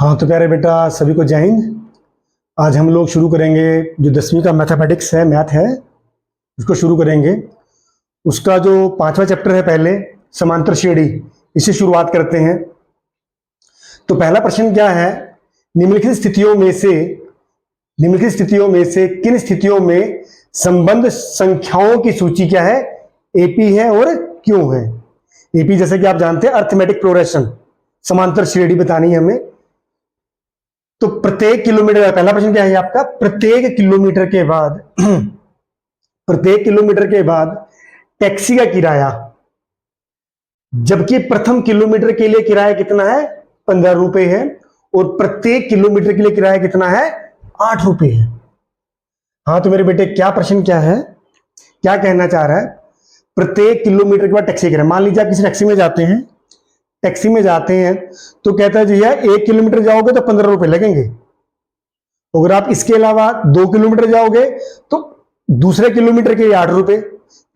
हाँ तो प्यारे बेटा, सभी को जय हिंद। आज हम लोग शुरू करेंगे जो 10वीं का मैथमेटिक्स है, मैथ है, उसको शुरू करेंगे। उसका जो 5वां चैप्टर है, पहले समांतर श्रेणी, इससे शुरुआत करते हैं। तो पहला प्रश्न क्या है, निम्नलिखित स्थितियों में से किन स्थितियों में संबंध संख्याओं की सूची क्या है, एपी है और क्यों है। एपी जैसे कि आप जानते हैं अर्थमेटिक प्रोग्रेशन, समांतर श्रेणी बतानी है हमें। तो प्रत्येक किलोमीटर, पहला प्रश्न क्या है आपका, प्रत्येक किलोमीटर के बाद टैक्सी का किराया, जबकि प्रथम किलोमीटर के लिए किराया कितना है, 15 रुपए है, और प्रत्येक किलोमीटर के लिए किराया कितना है, 8 रुपए है। हाँ तो मेरे बेटे क्या प्रश्न क्या है, क्या कहना चाह रहा है, प्रत्येक किलोमीटर के बाद टैक्सी किराया। मान लीजिए आप किसी टैक्सी में जाते हैं तो कहता है जी यार 1 किलोमीटर जाओगे तो 15 रुपए लगेंगे। अगर आप इसके अलावा 2 किलोमीटर जाओगे तो दूसरे किलोमीटर के लिए 8 रुपए,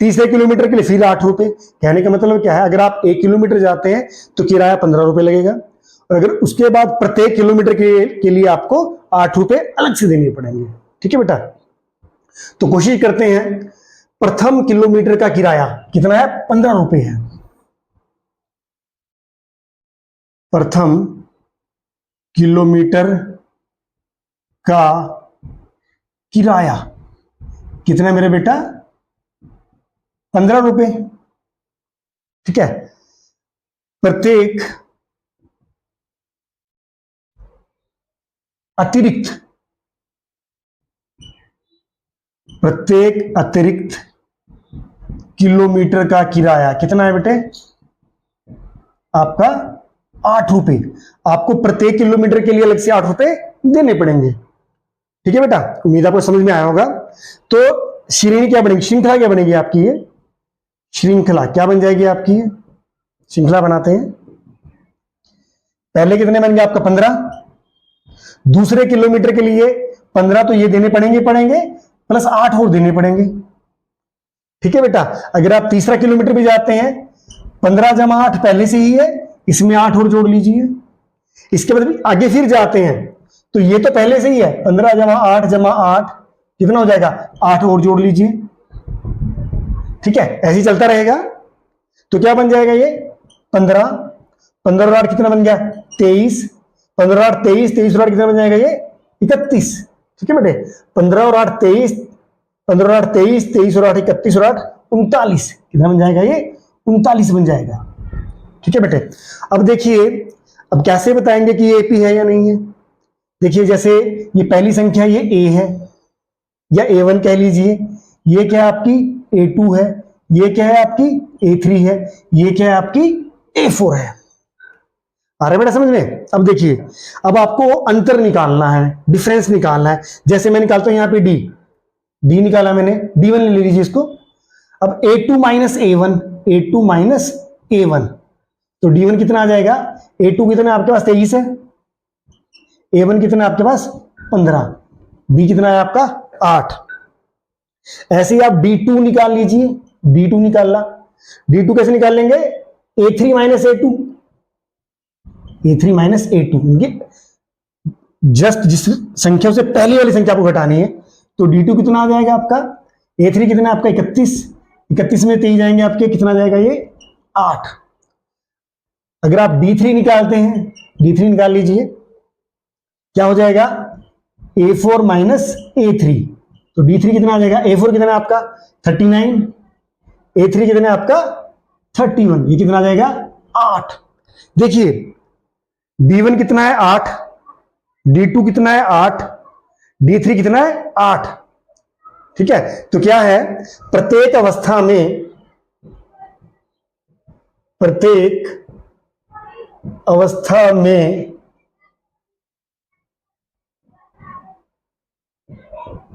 तीसरे किलोमीटर के लिए फिर 8 रुपए। कहने का मतलब क्या है, अगर आप 1 किलोमीटर जाते हैं तो किराया 15 रुपए लगेगा, और अगर उसके बाद प्रत्येक किलोमीटर के लिए आपको 8 रुपए अलग से देने पड़ेंगे। ठीक है बेटा, तो कोशिश करते हैं। प्रथम किलोमीटर का किराया कितना है, 15 रुपए है। प्रथम किलोमीटर का किराया कितना है मेरे बेटा, 15 रुपए। ठीक है, प्रत्येक अतिरिक्त किलोमीटर का किराया कितना है बेटे, आपका 8 रुपए। आपको प्रत्येक किलोमीटर के लिए अलग से 8 रुपए देने पड़ेंगे। ठीक है बेटा, उम्मीद आपको समझ में आया होगा। तो श्रेणी क्या बनेगी, श्रृंखला क्या बनेगी आपकी, ये श्रृंखला क्या बन जाएगी आपकी, ये श्रृंखला बनाते हैं। पहले कितने बन गए आपका, 15। दूसरे किलोमीटर के लिए 15 तो ये देने पड़ेंगे प्लस 8 और देने पड़ेंगे। ठीक है बेटा, अगर आप तीसरा किलोमीटर भी जाते हैं, 15 जमा 8 पहले से ही है, इसमें 8 और जोड़ लीजिए। इसके बाद आगे फिर जाते हैं तो ये तो पहले से ही है, 15 जमा 8 कितना हो जाएगा, 8 और जोड़ लीजिए। ठीक है, ऐसे ही चलता रहेगा। तो क्या बन जाएगा ये, 15 और 8 कितना बन गया, 23। 15 और 8 23 और 8 कितना बन जाएगा, ये 31। ठीक है बेटे, 15 और 8 23, 15 और 8 23, 23 और 8 31 और 8 39, कितना बन जाएगा, ये 39 बन जाएगा। ठीक है बेटे, अब देखिए, अब कैसे बताएंगे कि ये एपी है या नहीं है। देखिए, जैसे ये पहली संख्या ये ए है या A1 कह लीजिए, ये क्या है आपकी A2 है, ये क्या है आपकी A3 है, ये क्या है आपकी A4 है। आ रहा है बेटा समझ में। अब देखिए, अब आपको अंतर निकालना है, डिफरेंस निकालना है। जैसे मैं निकालता हूं यहां पे डी निकाला मैंने, D1 ले लीजिए इसको। अब A2 माइनस A1, तो D1 कितना आ जाएगा, A2 कितना आपके पास 23 है, A1 कितना आपके पास 15, B कितना है आपका 8। ऐसे ही आप D2 निकाल लीजिए, D2 निकालना, D2 कैसे निकाल लेंगे, A3 माइनस A2, जस्ट जिस संख्या से पहली वाली संख्या को घटानी है। तो D2 कितना आ जाएगा आपका, A3 कितना आपका 31 में 23 जाएंगे आपके, कितना आ जाएगा ये 8। अगर आप D3 निकालते हैं, D3 निकाल लीजिए, क्या हो जाएगा, A4 माइनस A3, तो D3 कितना आ जाएगा, A4 कितना है आपका 39, A3 कितना है आपका 31, ये कितना आ जाएगा 8। देखिए, D1 कितना है 8, D2 कितना है 8, D3 कितना है 8। ठीक है, तो क्या है, प्रत्येक अवस्था में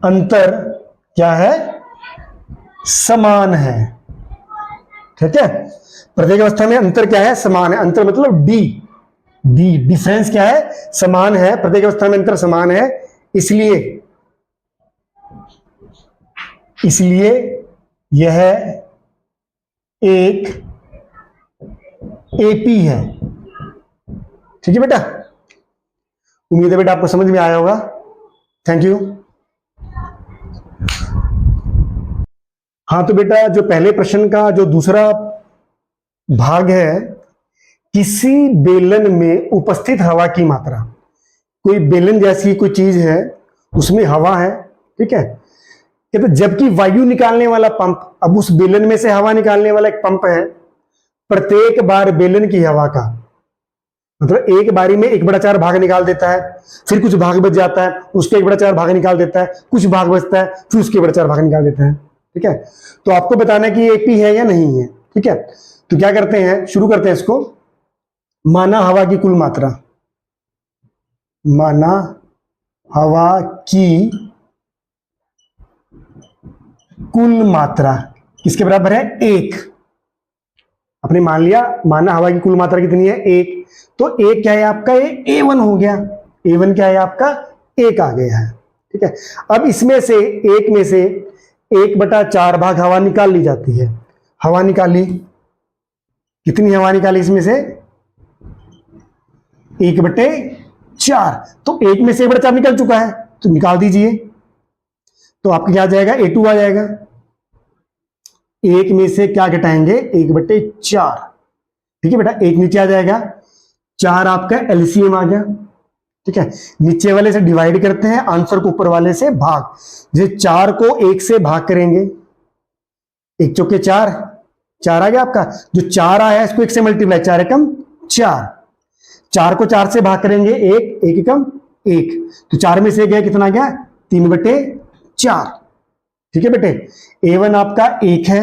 अंतर क्या है, समान है। ठीक है, प्रत्येक अवस्था में अंतर क्या है, समान है। अंतर मतलब डी डिफरेंस क्या है, समान है। प्रत्येक अवस्था में अंतर समान है, इसलिए यह एक एपी है। ठीक है बेटा, उम्मीद है बेटा आपको समझ में आया होगा। Thank you. हाँ तो बेटा जो पहले प्रश्न का जो दूसरा भाग है, किसी बेलन में उपस्थित हवा की मात्रा। कोई बेलन जैसी कोई चीज है, उसमें हवा है, ठीक है, कहते जबकि वायु निकालने वाला पंप, अब उस बेलन में से हवा निकालने वाला एक पंप है, प्रत्येक बार बेलन की हवा का मतलब 1 बारी में 1/4 भाग निकाल देता है, फिर कुछ भाग बच जाता है, उसके 1/4 भाग निकाल देता है, कुछ भाग बचता है, फिर उसके 1/4 भाग निकाल देता है, ठीक है। तो आपको बताना है कि ये एपी है या नहीं है, ठीक है। तो क्या करते हैं, शुरू करते हैं इसको। माना हवा की कुल मात्रा, माना हवा की कुल मात्रा किसके बराबर है, 1। आपने मान लिया माना हवा की कुल मात्रा कितनी है, 1। तो 1 क्या है आपका, ये A1 हो गया। A1 क्या है आपका, 1 आ गया है, ठीक है। अब इसमें से 1 में से 1/4 भाग हवा निकाल ली जाती है। हवा निकाली, कितनी हवा निकाली इसमें से, 1/4। तो 1 में से 1/4 निकल चुका है, तो निकाल दीजिए। तो आपका क्या आ जाएगा, A2 आ जाएगा। 1 में से क्या घटाएंगे, 1/4, ठीक है बेटा। 1 नीचे आ जाएगा, 4 आपका एलसीएम आ गया, ठीक है। नीचे वाले से डिवाइड करते हैं, आंसर को ऊपर वाले से भाग। जैसे 4 को 1 से भाग करेंगे, 1 चौके 4, 4 आ गया आपका। जो 4 आया इसको 1 से मल्टीप्लाई, 4 एकम 4। 4 को 4 से भाग करेंगे, 1, 1 एकम 1। तो 4 में से गया कितना आ गया, 3/4, ठीक है बेटे। A1 आपका 1 है,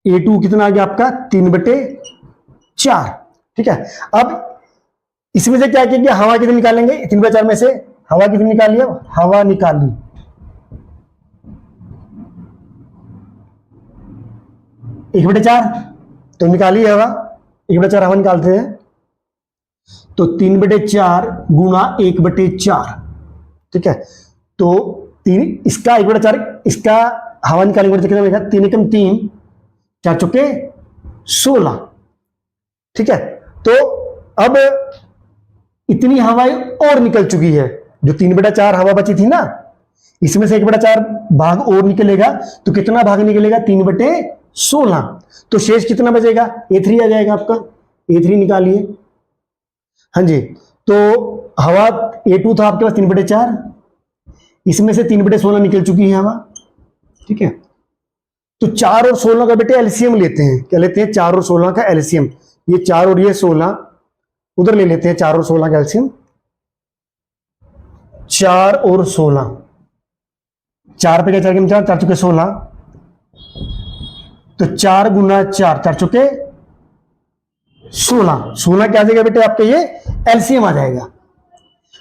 A2 कितना आ गया आपका, 3/4, ठीक है। अब इसमें से क्या किया, हवा कितनी निकालेंगे, 3/4 में से हवा कितनी निकाली है, हवा निकाली 1/4, तो निकाली हवा 1/4 हवा निकालते हैं। तो 3/4 गुणा 1/4, ठीक है। तो 3 इसका 1/4, इसका हवा निकालेंगे तो कितना मिलेगा, 3 एकम 3, 4 चौके 16, ठीक है। तो अब इतनी हवा और निकल चुकी है, जो 3/4 हवा बची थी ना, इसमें से 1/4 भाग और निकलेगा, तो कितना भाग निकलेगा, 3/16। तो शेष कितना बचेगा, A3 आ जाएगा आपका। A3 निकालिए। हाँ जी, तो हवा A2 था आपके पास 3/4, इसमें से 3/16 निकल चुकी है हवा, ठीक है। तो 4 और 16 का बेटे एलसीएम लेते हैं। क्या लेते हैं, 4 और 16 का एलसीएम। ये 4 और ये 16 उधर ले लेते हैं, 4 और 16 का एलसीएम। 4 और 16, 4 पे क्या, 4 के 4, 4 चुके 16, तो 4 गुना 4, 4 चुके 16। 16 क्या आ जाएगा बेटे आपके, ये एलसीएम आ जाएगा।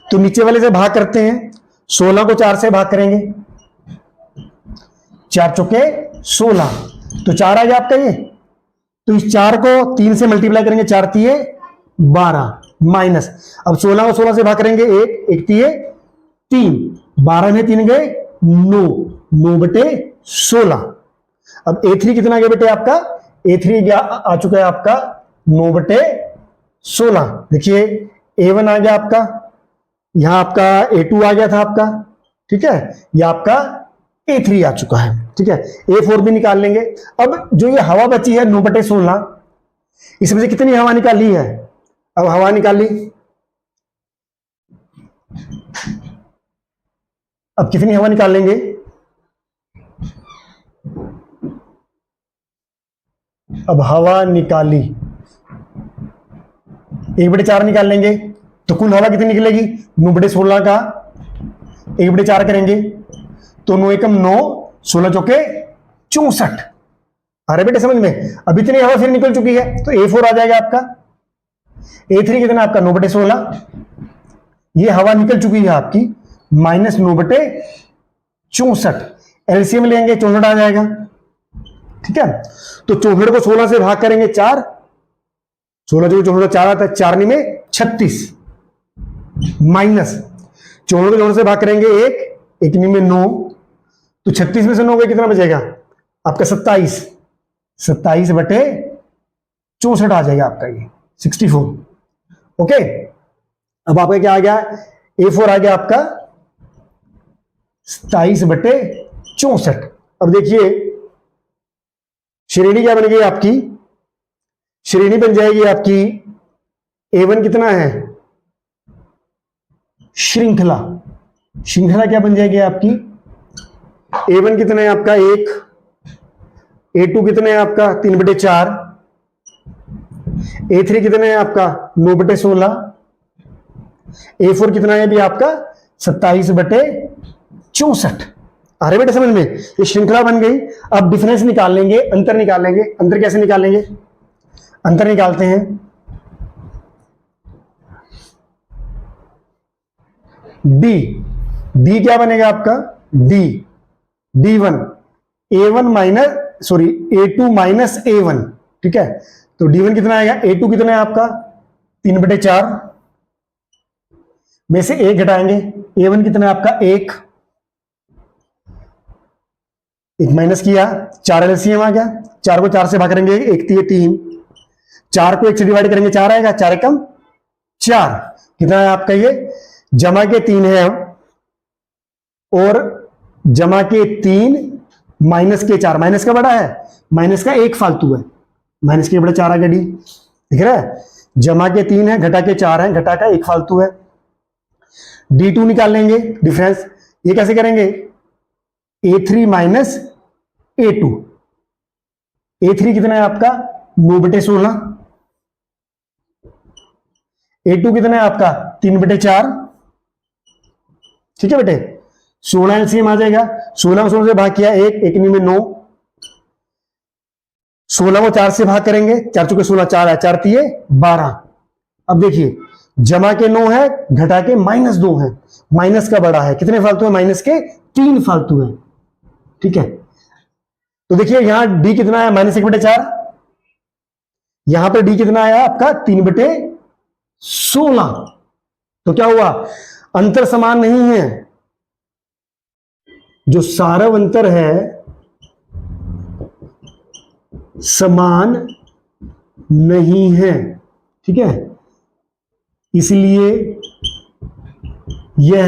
तो नीचे वाले से भाग करते हैं, 16 को 4 से भाग करेंगे, 4 चुके 16, तो 4 आ गया आपका ये। तो इस 4 को 3 से मल्टीप्लाई करेंगे, 4 तिये 12, माइनस, अब 16 को 16 से भाग करेंगे, 1, 1 तिये 3, 12 में 3 गए 9, 9/16। अब A3 कितना गया बेटे आपका, A3 आ चुका है आपका 9/16। देखिए A1 आ गया आपका, यहां आपका A2 आ गया था आपका, ठीक है। यह आपका A3 आ चुका है, ठीक है। A4 भी निकाल लेंगे। अब जो ये हवा बची है 9/16, इसमें से कितनी हवा निकाली है, अब हवा निकाली, अब कितनी हवा निकाल लेंगे, अब हवा निकाली 1/4 निकाल लेंगे, तो कुल हवा कितनी निकलेगी, 9/16 का 1/4 करेंगे, तो 9 एकम 9, 16 चौके 64। अरे बेटे समझ में, अब इतनी हवा फिर निकल चुकी है, तो A4 आ जाएगा आपका। A3 कितना आपका 9/16, ये हवा निकल चुकी है आपकी, माइनस 9/64। एलसीएम लेंगे, 64 आ जाएगा, ठीक है। तो 64 को 16 से भाग करेंगे, 4, 16 जो 64 4 आता है, 4 में 36, माइनस 64 को 64 से भाग करेंगे 1, 1 में 9, तो 36 में से 9 गए, कितना बचेगा आपका 27, 27/64 आ जाएगा आपका ये 64, ओके। अब आपका क्या आ गया, A4 आ गया आपका 27/64। अब देखिए श्रेणी क्या बन गई आपकी, श्रेणी बन जाएगी आपकी A1 कितना है, श्रृंखला, श्रृंखला क्या बन जाएगी आपकी, A1 कितना है आपका 1, A2 कितना है आपका 3/4, A3 कितना है आपका 9/16, A4 कितना है अभी आपका 27/64। आ रहे बेटा समझ में, ये श्रृंखला बन गई। अब डिफरेंस निकाल लेंगे, अंतर निकाल लेंगे। अंतर कैसे निकालेंगे, अंतर निकालते हैं, डी क्या बनेगा आपका, D1 A1 minus sorry A2 minus A1, ठीक है। तो D1 कितना आएगा, A2 कितना है आपका 3/4 में से 1 घटाएंगे, A1 कितना है आपका 1 माइनस किया, 4 LCM आ गया, 4 को 4 से भाग करेंगे 1 3, 4 को 1 से डिवाइड करेंगे 4 आएगा, 4 एकम 4, कितना है आपका ये जमा के 3 है और जमा के 3 माइनस के 4, माइनस का बड़ा है, माइनस का 1 फालतू है, माइनस के बड़ा 4 आ गया डी, दिख रहा है, जमा के 3 है घटा के 4 है, घटा का 1 फालतू है। D2 निकाल लेंगे डिफरेंस, ये कैसे करेंगे, A3 माइनस A2, A3 कितना है आपका 9/16, A2 कितना है आपका 3/4, ठीक है बेटे। 16 LCM आ जाएगा, 16 को 16 से भाग किया 1 9 में 9, 16 को 4 से भाग करेंगे, 4 चुके 16, 4 है, 4 3 12। अब देखिए जमा के 9 है घटा के -2 है, माइनस का बड़ा है, कितने फालतू है, माइनस के 3 फालतू है, ठीक है। तो देखिए यहां डी कितना है -1/4, यहां पर डी कितना आया आपका 3/16। तो क्या हुआ, अंतर समान नहीं है, जो सारव अंतर है समान नहीं है, ठीक है, इसलिए यह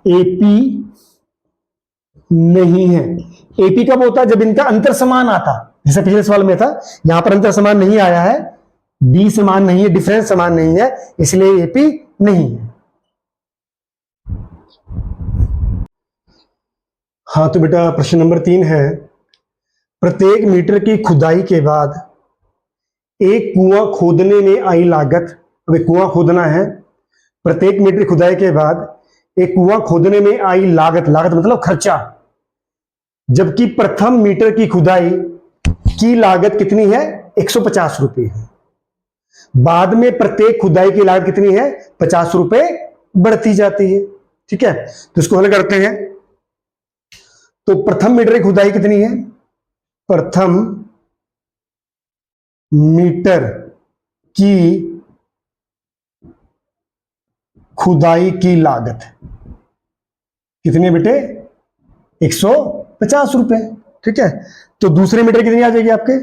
एपी नहीं है। एपी कब होता है, जब इनका अंतर समान आता, जैसे पिछले सवाल में था, यहां पर अंतर समान नहीं आया है, डी समान नहीं है, डिफरेंस समान नहीं है, इसलिए एपी नहीं है। हाँ तो बेटा प्रश्न नंबर 3 है, प्रत्येक मीटर की खुदाई के बाद एक कुआं खोदने में आई लागत, अब एक कुआं खोदना है, प्रत्येक मीटर खुदाई के बाद एक कुआं खोदने में आई लागत, लागत मतलब खर्चा, जबकि प्रथम मीटर की खुदाई की लागत कितनी है 150 रुपए है, बाद में प्रत्येक खुदाई की लागत कितनी है 50 रुपए बढ़ती जाती है, ठीक है। तो इसको हल करते हैं, तो प्रथम मीटर की खुदाई कितनी है, प्रथम मीटर की खुदाई की लागत कितनी है बेटे 150 रुपए, ठीक है। तो दूसरे मीटर कितनी आ जाएगी आपके,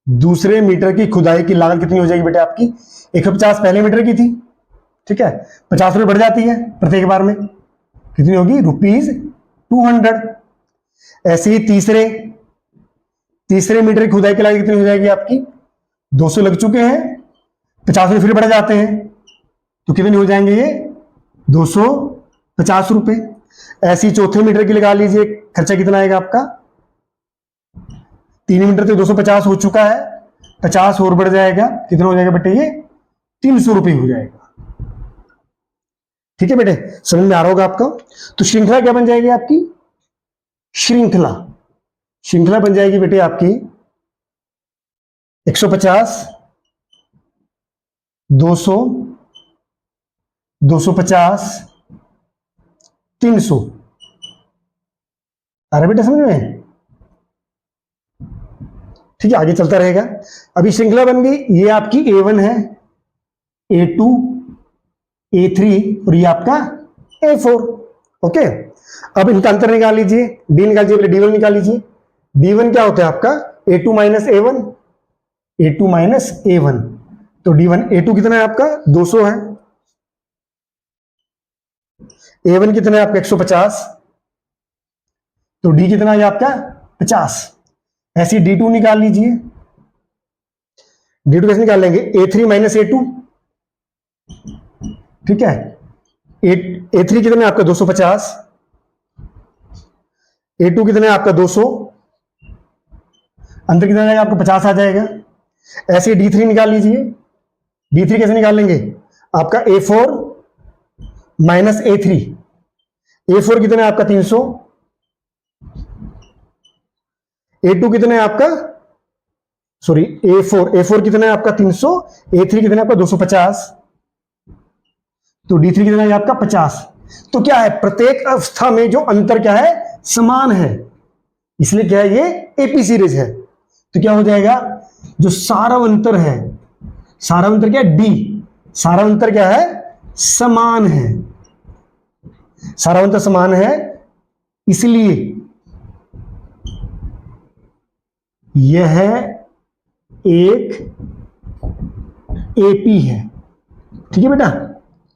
दूसरे मीटर की खुदाई की लागत कितनी हो जाएगी बेटे आपकी 150 पहले मीटर की थी, ठीक है, 50 रुपए बढ़ जाती है प्रत्येक बार में, कितनी होगी ₹200। ऐसे ही तीसरे मीटर की खुदाई की लागत कितनी हो जाएगी आपकी 200 लग चुके हैं, 50 रुपए फिर बढ़ जाते हैं, तो कितने हो जाएंगे ये 250 रुपए। ऐसी चौथे मीटर की लगा लीजिए, खर्चा कितना आएगा आपका, 3 मीटर तो 250 हो चुका है, 50 और बढ़ जाएगा, कितना हो जाएगा बेटे ये 300 रुपए हो जाएगा, ठीक है बेटे, समझ में आ रहा होगा आपको। तो श्रृंखला क्या बन जाएगी आपकी, श्रृंखला बन जाएगी बेटे आपकी 150 200 250 300। अरे बेटा समझ में, ठीक है, आगे चलता रहेगा। अभी श्रृंखला बन गई, ये आपकी A1 है, A2 A3 और ये आपका A4, ओके। अब इनका अंतर निकाल लीजिए, डी निकाल लीजिए, D1 निकाल लीजिए। D1 क्या होता है आपका A2 minus A1, A2 minus A1, तो D1 A2 कितना है आपका 200 है, A1 कितना है आपका 150, तो D कितना है आपका 50। ऐसी D2 निकाल लीजिए। D2 कैसे निकाल लेंगे, A3 माइनस A2, ठीक है। A3 कितना है आपका 250, A2 कितना है आपका 200, अंतर कितना आएगा आपको 50 आ जाएगा। ऐसे D3 निकाल लीजिए। D3 कैसे निकाल लेंगे, आपका A4 माइनस A3, A4 कितना है आपका 300, A2 कितना है आपका सॉरी A4 कितना है आपका 300, A3 कितना है आपका 250, तो D3 कितना है आपका 50। तो क्या है, प्रत्येक अवस्था में जो अंतर क्या है, समान है, इसलिए क्या है ये एपी सीरीज है। तो क्या हो जाएगा, जो सारावंतर है, सारावंतर क्या है D, सारावंतर क्या है, समान है, सारावंतर समान है, इसलिए यह एक एपी है। ठीक है बेटा,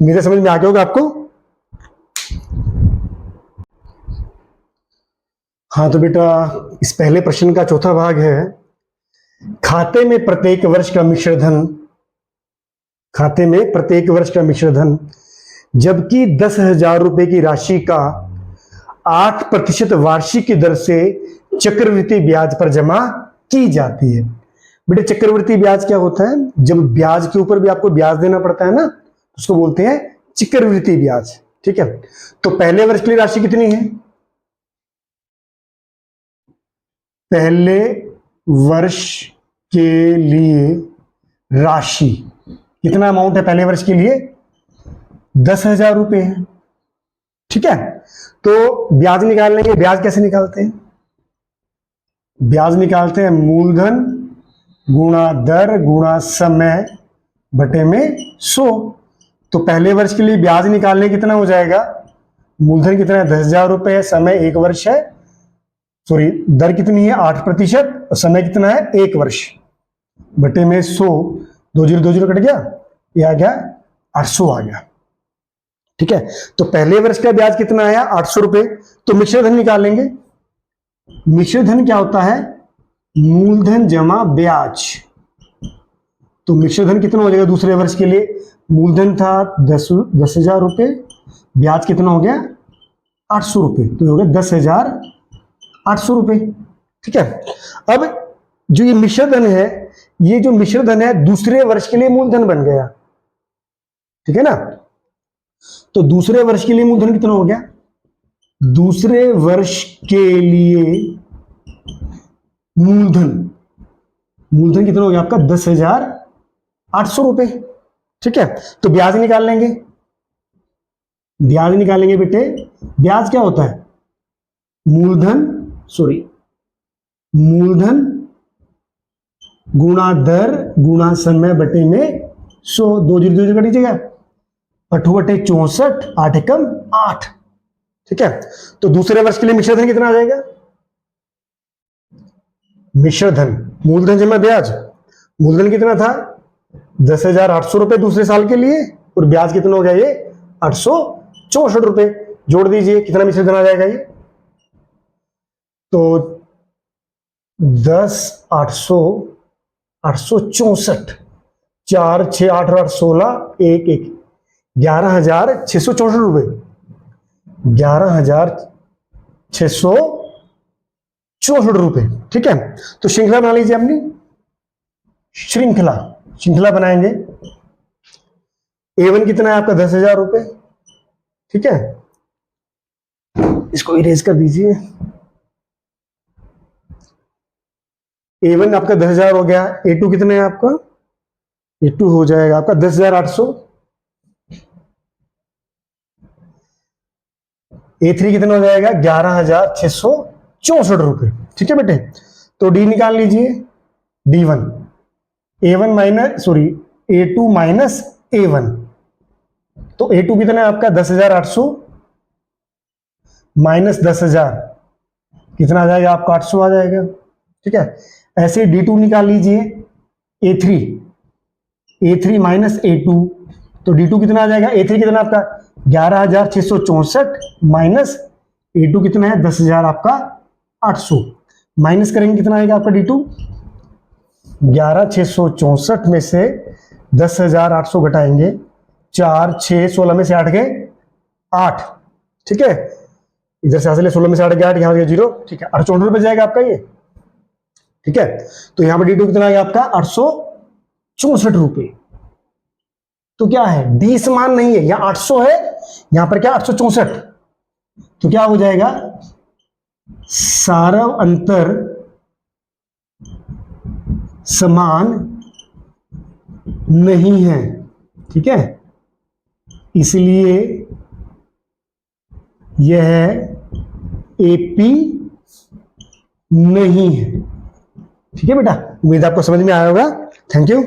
मेरे समझ में आ गया होगा आपको। हाँ तो बेटा इस पहले प्रश्न का चौथा भाग है, खाते में प्रत्येक वर्ष का मिश्र धन, खाते में प्रत्येक वर्ष का मिश्र धन जबकि 10,000 रुपए की राशि का 8% वार्षिक की दर से चक्रवृद्धि ब्याज पर जमा की जाती है। बेटे चक्रवृद्धि ब्याज क्या होता है, जब ब्याज के ऊपर भी आपको ब्याज देना पड़ता है ना, उसको बोलते हैं चक्रवृद्धि ब्याज। ठीक है, तो पहले वर्ष के लिए राशि कितनी है, पहले वर्ष के लिए राशि कितना अमाउंट है, पहले वर्ष के लिए 10,000 रुपए है। ठीक है, तो ब्याज निकाल लेंगे। ब्याज कैसे निकालते हैं, ब्याज निकालते हैं मूलधन गुणा दर गुणा समय बटे में 100। तो पहले वर्ष के लिए ब्याज निकालने कितना हो जाएगा, मूलधन कितना है 10,000 रुपए है, समय 1 वर्ष है, सॉरी दर कितनी है 8% और समय कितना है 1 वर्ष, बटे में 100, 20 कट गया, ये आ गया 800 आ गया। ठीक है, तो पहले वर्ष का ब्याज कितना आया 800 रुपए। तो मिश्रधन निकालेंगे। मिश्रधन क्या होता है, मूलधन जमा ब्याज। तो मिश्रधन कितना हो जाएगा दूसरे वर्ष के लिए, मूलधन था 10,000 रुपए, ब्याज कितना हो गया 800 रुपए, तो हो गया 10,800 रुपए। ठीक है, अब जो ये मिश्रधन है, ये जो मिश्रधन है दूसरे वर्ष के लिए मूलधन बन गया। ठीक है ना, तो दूसरे वर्ष के लिए मूलधन कितना हो गया, दूसरे वर्ष के लिए मूलधन कितना हो गया आपका 10,800 रुपए। ठीक है, तो ब्याज निकाल लेंगे। ब्याज निकालेंगे बेटे, ब्याज क्या होता है, मूलधन गुणा दर गुणा समय बटे में 100, 2 कर दीजिएगा, 8 बटे 64, 8 एकम 8। ठीक है, तो दूसरे वर्ष के लिए मिश्रधन कितना आ जाएगा, मिश्रधन मूलधन जमा ब्याज, मूलधन कितना था 10,800 रुपए दूसरे साल के लिए, और ब्याज कितना हो गया ये 864 रुपए। जोड़ दीजिए कितना मिश्रधन आ जाएगा ये, तो 10, 800, 864, 4, 6, 8, 8, 16, 1, 1, 11,664 रुपए, 11,664 रुपए। ठीक है, तो श्रृंखला बना लीजिए अपनी, श्रृंखला बनाएंगे। A1 कितना है आपका 10,000 रुपए। ठीक है, इसको इरेज कर दीजिए। A1 आपका 10,000 हो गया, A2 कितना है आपका, A2 हो जाएगा आपका 10,800, A3 कितना हो जाएगा 11,664 रुपए। ठीक है बेटे, तो D निकाल लीजिए, D1 A1 minus A2 minus A1, तो A2 कितना है आपका 10,800 माइनस 10,000 कितना आ जाएगा आपका 800 आ जाएगा। ठीक है, ऐसे D2 निकाल लीजिए, A3 A3 माइनस A2, तो D2 कितना आ जाएगा, A3 कितना आपका 11,664 माइनस A2 कितना है 10,000 आपका 800, माइनस करेंगे कितना आएगा आपका D2, 11,664 में से 10,800 घटाएंगे, 4 6 16 में से 8 गए 8, ठीक है, इधर से हासिल 16 में से 8 गया 8, यहां गया 0, ठीक है, 864 रुपए जाएगा आपका ये, ठीक है। तो यहां पर D2 कितना आएगा आपका 864 रुपए। तो क्या है, डी समान नहीं है, यहां 800 है, यहां पर क्या 864, तो क्या हो जाएगा, सारा अंतर समान नहीं है, ठीक है, इसलिए यह एपी नहीं है, ठीक है बेटा। उम्मीद आपको समझ में आया होगा। Thank you.